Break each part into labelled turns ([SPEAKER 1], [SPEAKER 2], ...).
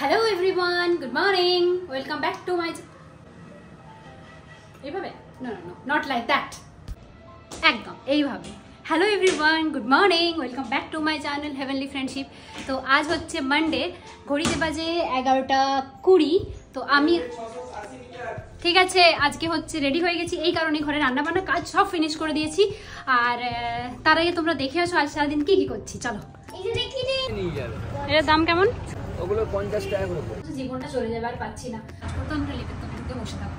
[SPEAKER 1] Hello everyone, good morning. Welcome back to my No, not like that. একদম এইভাবে। Hello everyone, good morning, welcome back to my channel heavenly friendship. তো আজ হচ্ছে Monday, ঘড়িতে বাজে 11:20। তো আমি ঠিক আছে আজকে হচ্ছে রেডি হয়ে গেছি, এই কারণে ঘরে রান্নাবান্না কাজ সব ফিনিশ করে দিয়েছি। আর তার আগে তোমরা দেখে আসো আজ সারাদিন কি করছি। চলো। এটার দাম কেমন?
[SPEAKER 2] ওগুলো 50 টাকা করে।
[SPEAKER 1] জীবনটা চলে যাবে আর পাচ্ছি না। তো আমরা লেপের দোকানে বসে থাকবো,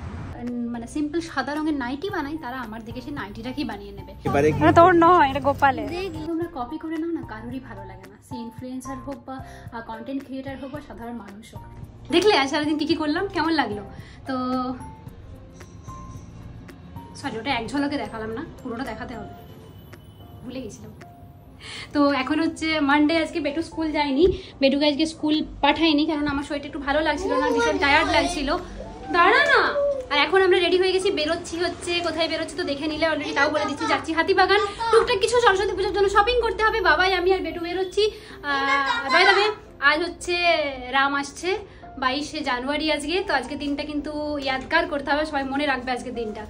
[SPEAKER 1] মানে সিম্পল সাদা রঙের নাইটি বানাই, তারা আমার দেখে সেই নাইটিটাকেই বানিয়ে নেবে। এটা তোর নয়, এটা গোপালের। তোমরা কপি করে নাও না, কারোরই ভালো লাগে না, সে ইনফ্লুয়েন্সার হোক বা কন্টেন্ট ক্রিয়েটার হোক বা সাধারণ মানুষ হোক। দেখলে আজ সারাদিন কি করলাম, কেমন লাগলো? তো সরি, ওটা এক ঝলকে দেখালাম না, পুরোটা দেখাতে হবে, ভুলে গেছিলাম। তো এখন হচ্ছে মানডে, আজকে বেটু স্কুল যায়নি, বেটুকে আজকে স্কুল পাঠাইনি কারণ আমার শরীরটা একটু ভালো লাগছিল না, ভীষণ টায়ার্ড লাগছিল। দাঁড়া না। আর এখন আমরা রেডি হয়ে গেছি, বেরোচ্ছি হচ্ছে, কোথায় বেরোচ্ছি তো দেখে নিলে অলরেডি, তাও বলে দিচ্ছি যাচ্ছি হাতিবাগান। টুকটাক কিছু সরস্বতী পুজোর জন্য শপিং করতে হবে, বাবাই আমি আর বেটু বেরোচ্ছি। বাই দ্য ওয়ে, আজ হচ্ছে রাম আসছে 22শে জানুয়ারি আজকে। তো আজকে দিনটা কিন্তু ইয়াদগার করতে হবে, সবাই মনে রাখবে আজকের দিনটা।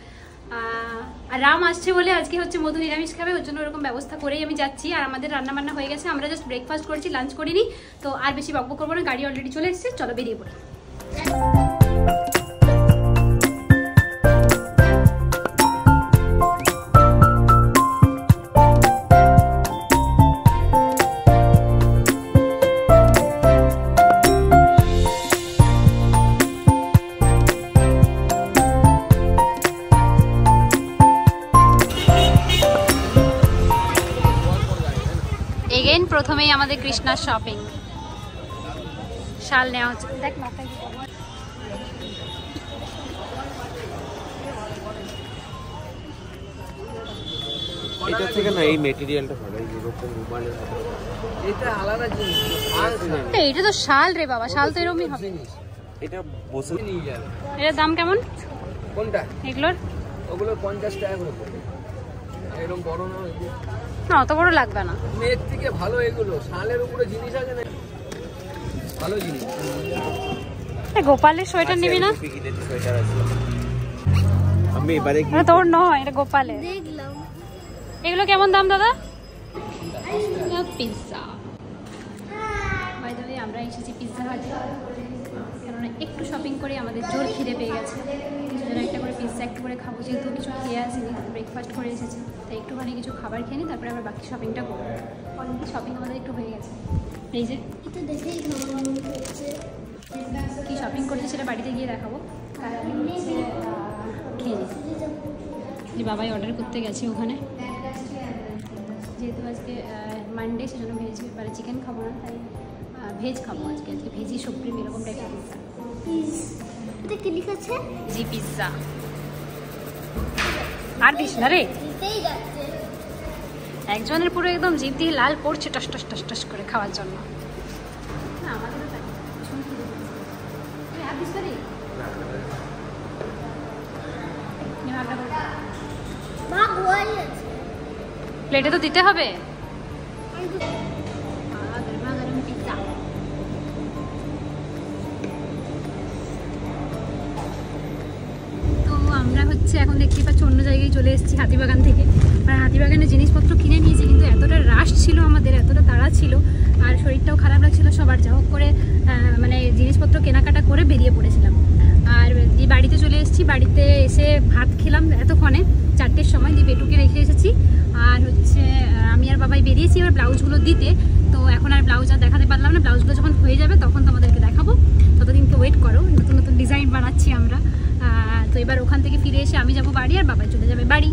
[SPEAKER 1] আর রাম আসছে বলে আজকে হচ্ছে মধু নিরামিষ খাবে, ওর জন্য ওরকম ব্যবস্থা করেই আমি যাচ্ছি। আর আমাদের রান্নাবান্না হয়ে গেছে, আমরা জাস্ট ব্রেকফাস্ট করেছি, লাঞ্চ করিনি। তো আর বেশি বকবক করবো না, গাড়ি অলরেডি চলে এসেছে, চলো বেরিয়ে পড়ি। এগেইন প্রথমেই আমাদের কৃষ্ণার শপিং, শাল নেওয়া হচ্ছে। দেখ মাথায়
[SPEAKER 2] এটা থেকে না, এই ম্যাটেরিয়ালটা ভালো, এই এরকম রুমালের মতো। এটা আলাদা জিনিস,
[SPEAKER 1] এটা তো শাল রে বাবা, শাল তো এরকমই হবে।
[SPEAKER 2] এটা বসে নিয়ে যাবে।
[SPEAKER 1] এটার দাম কেমন?
[SPEAKER 2] কোনটা?
[SPEAKER 1] এগুলোর?
[SPEAKER 2] ওগুলো 50 টাকা করে পড়বে। এরকম বড় না,
[SPEAKER 1] না অত বড় লাগবে না।
[SPEAKER 2] এর থেকে ভালো এগুলো, শালের উপরে জিনিস আছে না, ভালো জিনিস।
[SPEAKER 1] গোপালের সোয়েটার নিবি না?
[SPEAKER 2] সোয়েটার আছে আমি এবারে কি,
[SPEAKER 1] তোর নয়, এটা গোপালের।
[SPEAKER 3] দেখলাম
[SPEAKER 1] এগুলো কেমন দাম দাদা? পিৎজা। বাই দ্য ওয়ে, আমরা এসেছি পিৎজা হাটে, কেননা একটু শপিং করে আমাদের জোর খিদে পেয়ে গেছে। কিছুজন একটা করে পিৎজা একটু করে খাবো, যেহেতু কিছু খেয়ে আসিনি, ব্রেকফাস্ট করে এসেছি, তাই একটুখানি কিছু খাবার খেয়ে নিই, তারপরে আবার বাকি শপিংটা করবো। অলরেডি শপিং আমাদের একটু হয়ে গেছে। এই যে
[SPEAKER 3] এটা দেখেই
[SPEAKER 1] কী শপিং করছি সেটা বাড়িতে গিয়ে দেখাবো, তার আগে হচ্ছে খেয়ে নিই। বাবাই অর্ডার করতে গেছি ওখানে, যেহেতু আজকে মানডে, সেজন্য ভেজ, মানে চিকেন খাবো না, তাই ভেজ খাবো আজকে। আজকে ভেজি সুপ্রিম এরকম টাইপের পিৎজা।
[SPEAKER 3] এটা কি লিখেছে?
[SPEAKER 1] জি পিৎজা। আর দিস না রে,
[SPEAKER 3] দিতেই যাচ্ছে।
[SPEAKER 1] একজনের পুরো একদম জিভ দিয়ে লাল পড়ছে টস টস টস টস করে খাওয়ার জন্য। না আমাদেরও তাই, ভীষণ খিদে পেয়েছে। তুই আর দিস না রে,
[SPEAKER 3] মা বল আছে,
[SPEAKER 1] প্লেটে তো দিতে হবে। তো আমরা হচ্ছে এখন দেখতেই পাচ্ছি অন্য জায়গায় চলে এসেছি হাতিবাগান থেকে। আর হাতিবাগানে জিনিসপত্র কিনে নিয়েছি, কিন্তু এতটা রাশ ছিল আমাদের, এতটা তাড়া ছিল, আর শরীরটাও খারাপ লাগছিল সবার, যা হোক করে মানে জিনিসপত্র কেনাকাটা করে বেরিয়ে পড়েছিলাম। আর বাড়িতে চলে এসেছি, বাড়িতে এসে ভাত খেলাম এতক্ষণে 4টের সময়, দিয়ে বেটুকে রেখে এসেছি। আর হচ্ছে আমি আর বাবাই বেরিয়েছি এবার ব্লাউজগুলো দিতে। তো এখন আর ব্লাউজ আর দেখাতে পারলাম না, ব্লাউজগুলো যখন হয়ে যাবে তখন তোমাদেরকে দেখাবো, ততদিনকে ওয়েট করো। নতুন নতুন ডিজাইন বানাচ্ছি আমরা। তো এবার ওখান থেকে ফিরে এসে আমি যাবো বাড়ি, আর বাবাই চলে যাবে বাড়ি।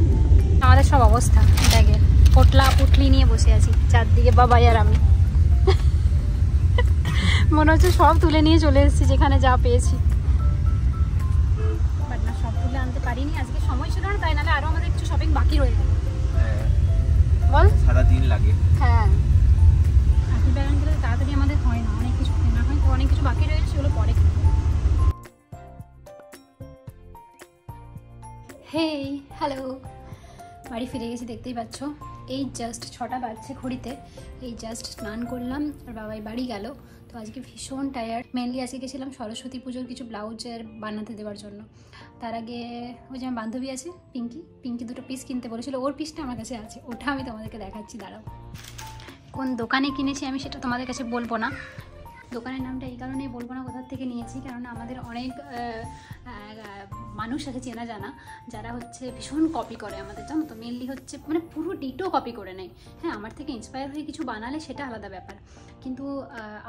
[SPEAKER 1] আমাদের সব অবস্থা দেখে, পোটলা পুটলি নিয়ে বসে আছি চারদিকে, বাবাই আর আমি। মনে হচ্ছে সব তুলে নিয়ে চলে এসেছি যেখানে যা পেয়েছি, বাট না, সব তুলে আনতে পারিনি, আজকে সময় ছিল না, তাই নাহলে আরও আমাদের কিছু শপিং বাকি রয়ে যাবে। বল,
[SPEAKER 2] সারাদিন লাগে।
[SPEAKER 1] হ্যাঁ, হাতিবাগান গেলে তাড়াতাড়ি আমাদের হয় না, অনেক কিছু কেনা হয়, তো অনেক কিছু বাকি রয়ে গেছে, সেগুলো পরে কিনবো। হেই, হ্যালো, বাড়ি ফিরে গেছি, দেখতেই পাচ্ছ। এই জাস্ট 6টা বাজছে ঘড়িতে, এই জাস্ট স্নান করলাম আর বাবাই বাড়ি গেল। তো আজকে ভীষণ টায়ার্ড। মেনলি আজকে গেছিলাম সরস্বতী পুজোর কিছু ব্লাউজের বানাতে দেওয়ার জন্য। তার আগে ওই যে আমার বান্ধবী আছে পিঙ্কি 2টো পিস কিনতে বলেছিল, ওর পিসটা আমার কাছে আছে, ওটা আমি তোমাদেরকে দেখাচ্ছি, দাঁড়াও। কোন দোকানে কিনেছি আমি সেটা তোমাদের কাছে বলবো না, দোকানের নামটা এই কারণেই বলবো না কোথার থেকে নিয়েছি, কারণ আমাদের অনেক মানুষ আছে চেনা জানা যারা হচ্ছে ভীষণ কপি করে আমাদের, জানো তো। মেনলি হচ্ছে মানে পুরো ডিটো কপি করে নেয়। হ্যাঁ, আমার থেকে ইন্সপায়ার হয়ে কিছু বানালে সেটা আলাদা ব্যাপার, কিন্তু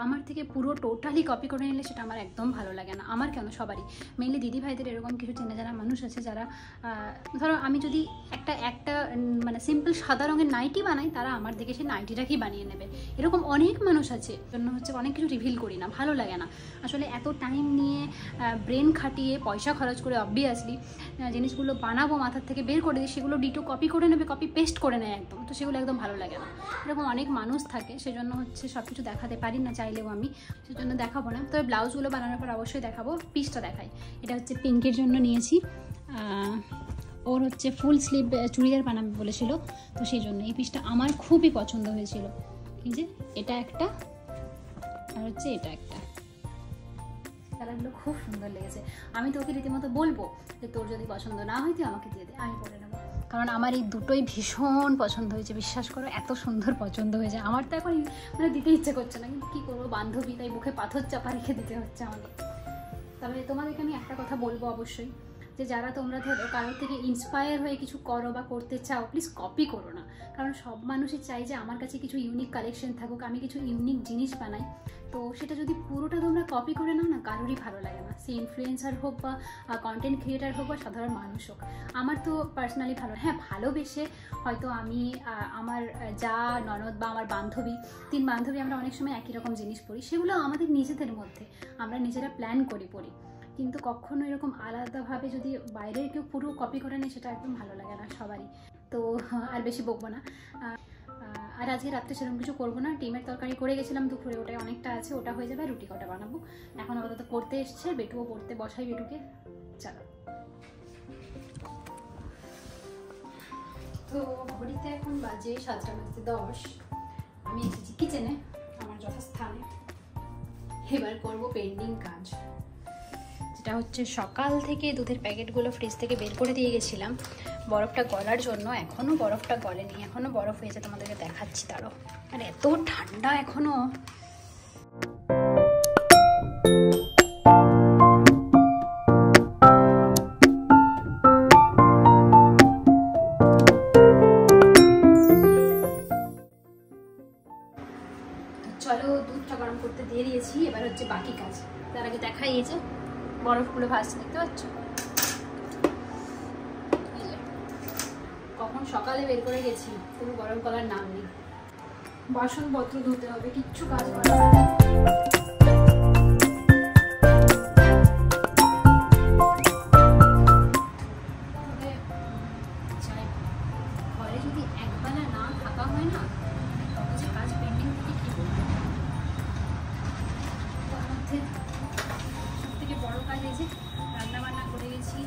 [SPEAKER 1] আমার থেকে পুরো টোটালি কপি করে নিলে সেটা আমার একদম ভালো লাগে না। আমার কেন, সবারই। মেনলি দিদি ভাইদের এরকম কিছু চেনা জানা মানুষ আছে যারা ধরো আমি যদি একটা মানে সিম্পল সাদা রঙের নাইটি বানাই, তারা আমার দেখে সেই নাইটিটাকেই বানিয়ে নেবে। এরকম অনেক মানুষ আছে, জন্য হচ্ছে অনেক কিছু রিভিল করি না, ভালো লাগে না আসলে। এত টাইম নিয়ে ব্রেন খাটিয়ে পয়সা খরচ করে অবভিয়াসলি জিনিসগুলো বানাবো, মাথার থেকে বের করে দিই, সেগুলো ডিটো কপি করে নেবে, কপি পেস্ট করে নেয় একদম, তো সেগুলো একদম ভালো লাগে না। এরকম অনেক মানুষ থাকে, সেজন্য হচ্ছে সব কিছু দেখাতে পারি না চাইলেও আমি, সেজন্য দেখাবো না। তবে ব্লাউজগুলো বানানোর পর অবশ্যই দেখাবো। পিসটা দেখাই, এটা হচ্ছে পিঙ্কের জন্য নিয়েছি, ওর হচ্ছে ফুল স্লিভ চুড়িদার বানাবে বলেছিল, তো সেই জন্য এই পিসটা আমার খুবই পছন্দ হয়েছিল। এই যে এটা একটা আর হচ্ছে এটা একটা, কালারগুলো খুব সুন্দর লেগেছে। আমি তোকে রীতিমতো বলবো যে তোর যদি পছন্দ না হয় তুই আমাকে দিয়ে দে, আমি পরে নেবো, কারণ আমার এই দুটোই ভীষণ পছন্দ হয়েছে। বিশ্বাস করো, এত সুন্দর পছন্দ হয়েছে, আমার তো এখন মানে দিতে ইচ্ছে করছে না, কিন্তু কী করবো, বান্ধবী তাই মুখে পাথর চাপা রেখে দিতে হচ্ছে আমাকে। তবে তোমাদেরকে আমি একটা কথা বলবো অবশ্যই, যে যারা তোমরা ধরো কারোর থেকে ইন্সপায়ার হয়ে কিছু করো বা করতে চাও, প্লিজ কপি করো না, কারণ সব মানুষই চাই যে আমার কাছে কিছু ইউনিক কালেকশন থাকুক, আমি কিছু ইউনিক জিনিস বানাই। তো সেটা যদি পুরোটা তোমরা কপি করে নাও না, কারোরই ভালো লাগে না, সে ইনফ্লুয়েন্সার হোক বা কন্টেন্ট ক্রিয়েটার হোক বা সাধারণ মানুষ হোক। আমার তো পার্সোনালি হ্যাঁ ভালোবেসে হয়তো আমি আমার যা ননদ বা আমার বান্ধবী, 3 বান্ধবী আমরা অনেক সময় একই রকম জিনিস পড়ি, সেগুলো আমাদের নিজেদের মধ্যে আমরা নিজেরা প্ল্যান করে পড়ি, কিন্তু কখনো এরকম আলাদাভাবে যদি বাইরের কেউ পুরো কপি করে নেয় সেটা একদম ভালো লাগে না সবারই। তো আর বেশি বকবো না, আর আজকে রাত্রে সেরকম কিছু করবো না। ডিমের তরকারি করে গেছিলাম দুপুরে, ওটাই অনেকটা আছে, ওটা হয়ে যাবে, রুটি কটা বানাবো। এখন আপাতত পড়তে এসছে, বেটুও পড়তে বসাই বেটুকে, চলো। তো ঘড়িতে এখন বাজে 7:10। আমি এসেছি কিচেনে, আমার যথাস্থানে। এবার করবো পেন্ডিং কাজ, যেটা হচ্ছে সকাল থেকে দুধের প্যাকেটগুলো ফ্রিজ থেকে বের করে দিয়ে গেছিলাম বরফটা গলার জন্য। এখনও বরফটা গলেনি, এখনও বরফ হয়েছে, তোমাদেরকে দেখাচ্ছি দাঁড়াও। আর এত ঠান্ডা এখনও। চলো, দুধটা গরম করতে দিয়ে দিয়েছি, এবার হচ্ছে বাকি কাজ। তার আগে দেখাই, এই যে বরফগুলো ভাসছে, দেখতে পাচ্ছ? কখন সকালে বের করে গেছি, কোনো গরম করার নাম নেই। বাসনপত্র ধুতে হবে, কিচ্ছু কাজ করা না। ঘরে যদি একবেলা না থাকা হয় না, তবে যে কাজ পেন্ডিং থেকে কি করবো। তার মধ্যে সব থেকে বড় কাজ এই যে রান্না বান্না করে গেছি,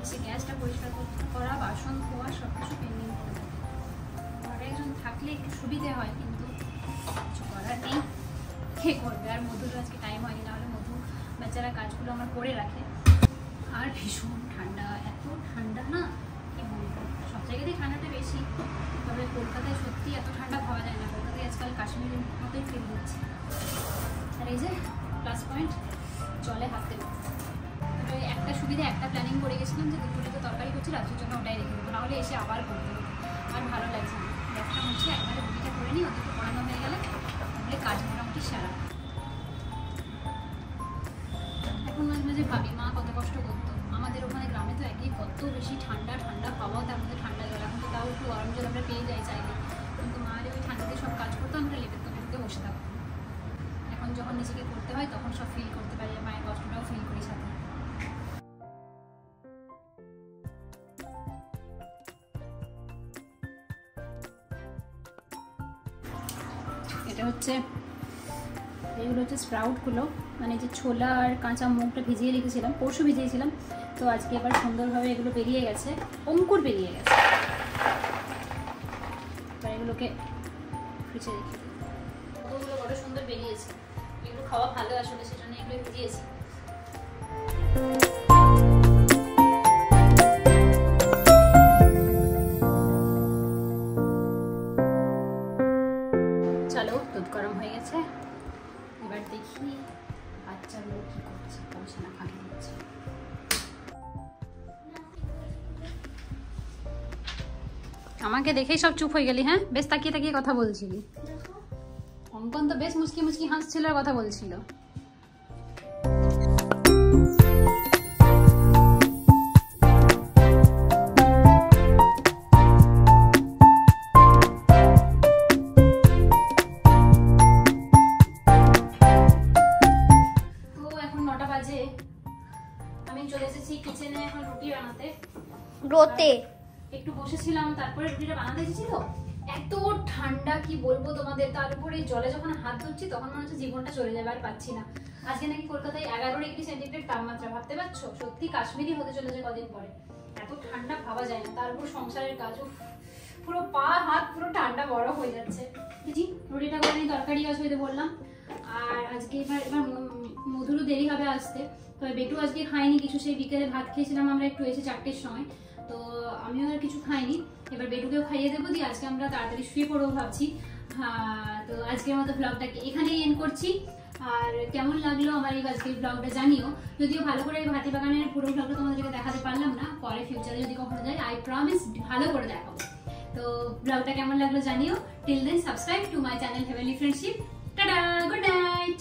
[SPEAKER 1] সে গ্যাসটা পরিষ্কার করা, বাসন ধোয়া, সব কিছু পেন্ডিং করে থাকে। ঘরে একজন থাকলে একটু সুবিধে হয়, কিন্তু কিছু করার নেই, কে করবে। আর মধুরও আজকে টাইম হয়নি, নাহলে মধু বেচারা কাজগুলো আমার করে রাখে। আর ভীষণ ঠান্ডা, এত ঠান্ডা না কি বলবো। সব জায়গাতেই ঠান্ডাটা বেশি, তবে কলকাতায় সত্যি এত ঠান্ডা খাওয়া যায় না। কলকাতায় আজকাল কাশ্মীরের মতোই ফিল হচ্ছে। আর এই যে প্লাস পয়েন্ট, জলে হাত দেবো। তবে একটা সুবিধা, একটা প্ল্যানিং করে গেছিলাম যে দুপুরে তো তরকারি করছি, রাত্রির জন্য ওটাই রেখে দেবো, নাহলে এসে আবার করতে হবে। আর ভালো লাগছে না, গ্যাসটা হচ্ছে একবারে রুটিটা করে নিই, ওদেরকে পড়ানো হয়ে গেলে তাহলে কাজ মোটামুটি সারা। এখন মাঝে মাঝে ভাবি মা কত কষ্ট করতো। আমাদের ওখানে গ্রামে তো একই কত বেশি ঠান্ডা ঠান্ডা খাওয়া, তার মধ্যে ঠান্ডা জল। এখন তো তাও একটু গরম জল আমরা পেয়ে যাই চাইলে, কিন্তু মা যে ওই ঠান্ডাতে সব কাজ করতো, আমরা লেপের তবে বসে থাকতাম। এখন যখন নিজেকে করতে হয় তখন সব ফিল করতে পারি, মায়ের কষ্টটাও ফিল করি সাথে। এটা হচ্ছে, এগুলো হচ্ছে স্প্রাউটগুলো, মানে যে ছোলা আর কাঁচা মুগটা ভিজিয়ে রেখেছিলাম, পরশু ভিজিয়েছিলাম, তো আজকে এবার সুন্দরভাবে এগুলো বেরিয়ে গেছে, অঙ্কুর বেরিয়ে গেছে। এবার এগুলোকে ফ্রিজে রেখে দিই। কতগুলো বড় সুন্দর বেরিয়েছে, এগুলো খাওয়া ভালো আসলে, সেজন্য এগুলো ভিজিয়েছি। চলো, দুধ গরম হয়ে গেছে, এবার দেখি বাচ্চাগুলো কি করছে। পৌঁছানা খালি দিচ্ছে। আমাকে দেখেই সব চুপ হয়ে গেলি? হ্যাঁ, বেশ তাকিয়ে তাকিয়ে কথা বলছিলি। অঙ্কন তো বেশ মুচকি মুচকি হাসছিল আর কথা বলছিল। এখন 9টা বাজে, আমি চলে এসেছি কিচেনে এখন রুটি বানাতে।
[SPEAKER 3] রোতে
[SPEAKER 1] একটু বসেছিলাম, তারপরে রুটিটা বানাতে এসেছি। তো এত ঠান্ডা কি বলবো তোমাদের, তার উপরে জলে যখন হাত ধুচ্ছি তখন মনে হচ্ছে জীবনটা চলে যাবে, আর পাচ্ছি না। আজকে নাকি কলকাতায় 11°C তাপমাত্রা, ভাবতে পারছো? সত্যি কাশ্মীরি হতে চলেছে কদিন পরে। এত ঠান্ডা ভাবা যায় না, তার উপর সংসারের কাজও, পুরো পা হাত পুরো ঠান্ডা বরফ হয়ে যাচ্ছে। বুঝি রুটিটা করে নিয়ে তরকারি আসবে বললাম। আর আজকে এবার মধুরও দেরি হবে আসতে, তবে বেটু আজকে খাইনি কিছু, সেই বিকেলে ভাত খেয়েছিলাম আমরা একটু, এসে 4টের সময়, তো আমিও আর কিছু খাইনি। এবার বেটুকেও খাইয়ে দেবো, দিয়ে আজকে আমরা তাড়াতাড়ি শুয়ে পড়বো ভাবছি। হ্যাঁ, তো আজকের মতো ব্লগটাকে এখানেই এন্ড করছি। আর কেমন লাগলো আমার এই আজকের ব্লগটা জানিও। যদিও ভালো করে এই হাতিবাগানের পুরো ব্লগটা তোমাদেরকে দেখাতে পারলাম না, পরে ফিউচারে যদি কখনো যাই আই প্রমিস ভালো করে দেখাবো। তো ব্লগটা কেমন লাগলো জানিও। Till then subscribe to my channel heavenly friendship. Tata, good night.